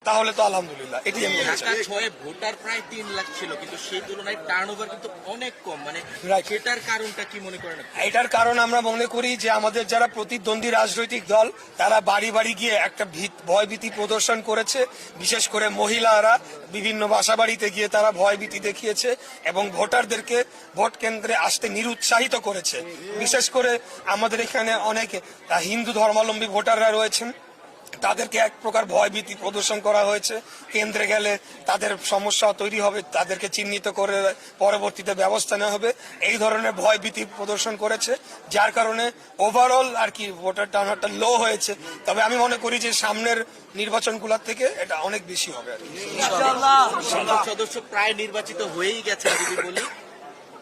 তাহলে তো আলহামদুলিল্লাহ এটি আমি ঢাকা 6 ভোটার প্রায় 3 লাখ ছিল, কিন্তু সেই তুলনায় টার্নওভার কিন্তু অনেক কম, মানে Right. সেটার কারণটা কি মনে করেন? এটার কারণ আমরা মনে করি যে আমাদের যারা প্রতিদ্বন্দ্বী রাজনৈতিক দল তারা বাড়ি বাড়ি গিয়ে একটা ভয়ভীতি প্রদর্শন করেছে। বিশেষ করে মহিলারা বিভিন্ন বাসাবাড়িতে গিয়ে তারা ভয়ভীতি দেখিয়েছে এবং ভোটারদেরকে ভোট কেন্দ্রে আসতে নিরুৎসাহিত করেছে। বিশেষ করে আমাদের এখানে অনেক হিন্দু ধর্মাবলম্বী ভোটাররা রয়েছেন, তাদেরকে এক প্রকার ভয়ভীতি প্রদর্শন করা হয়েছে। কেন্দ্রে গেলে তাদের সমস্যা তৈরি হবে, তাদেরকে চিহ্নিত করে পরবর্তীতে ব্যবস্থা নেওয়া হবে, এই ধরনের ভয়ভীতি প্রদর্শন করেছে, যার কারণে ওভারঅল আর কি ভোটার টার্নআউটটা লো হয়েছে। তবে আমি মনে করি যে সামনের নির্বাচনগুলোর থেকে এটা অনেক বেশি হবে আর কি। সংসদ সদস্য প্রায় নির্বাচিত হয়েই গেছে, যদি বলি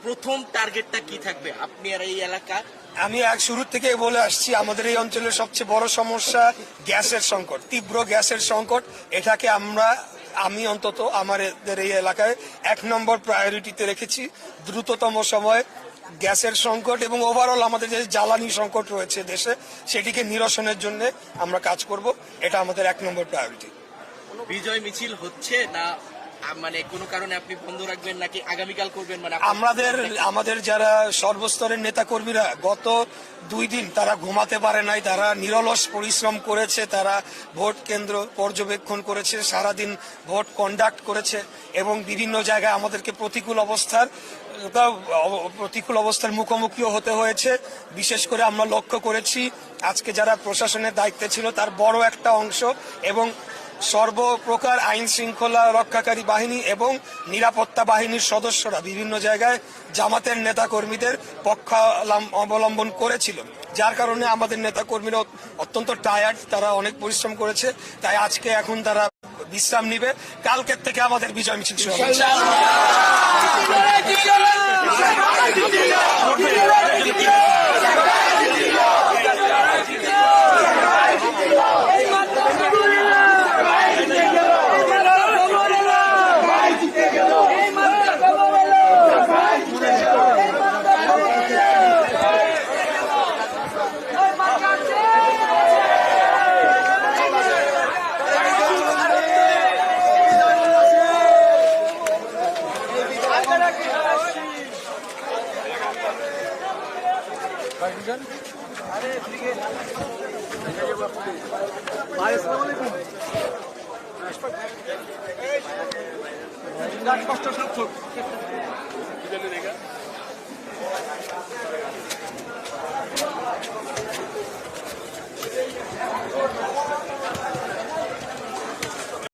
প্রথম টার্গেটটা কি থাকবে আপনি আর এই এলাকা? আমি শুরু থেকে বলে আসছি, আমাদের এই অঞ্চলের সবচেয়ে বড় সমস্যা গ্যাসের সংকট, তীব্র গ্যাসের সংকট। এটাকে আমি অন্তত আমাদের এই এলাকায় 1 নম্বর প্রায়োরিটিতে রেখেছি। দ্রুততম সময়ে গ্যাসের সংকট এবং ওভারঅল আমাদের যে জ্বালানি সংকট রয়েছে দেশে, সেটিকে নিরসনের জন্য আমরা কাজ করব। এটা আমাদের 1 নম্বর প্রায়োরিটি। বিজয় মিছিল হচ্ছে না, মানে কোনো কারণে আপনি বন্ধ রাখবেন নাকি আগামীকাল করবেন? মানে আমাদের যারা সর্বস্তরের নেতা কর্মীরা গত 2 দিন তারা ঘুমাতে পারে নাই, তারা নিরলস পরিশ্রম করেছে, তারা ভোট কেন্দ্র পর্যবেক্ষণ করেছে, সারাদিন ভোট কন্ডাক্ট করেছে এবং বিভিন্ন জায়গায় আমাদেরকে প্রতিকূল অবস্থার মুখোমুখিও হতে হয়েছে। বিশেষ করে আমরা লক্ষ্য করেছি আজকে যারা প্রশাসনের দায়িত্বে ছিল তার বড় একটা অংশ এবং সর্বপ্রকার আইন শৃঙ্খলা রক্ষাকারী বাহিনী এবং নিরাপত্তা বাহিনীর সদস্যরা বিভিন্ন জায়গায় জামাতের নেতা কর্মীদের পক্ষ অবলম্বন করেছিল, যার কারণে আমাদের নেতা কর্মীরা অত্যন্ত টায়ার্ড, তারা অনেক পরিশ্রম করেছে। তাই আজকে এখন তারা বিশ্রাম নিবে, কালকের থেকে আমাদের বিজয় মিছিল শুরু হবে।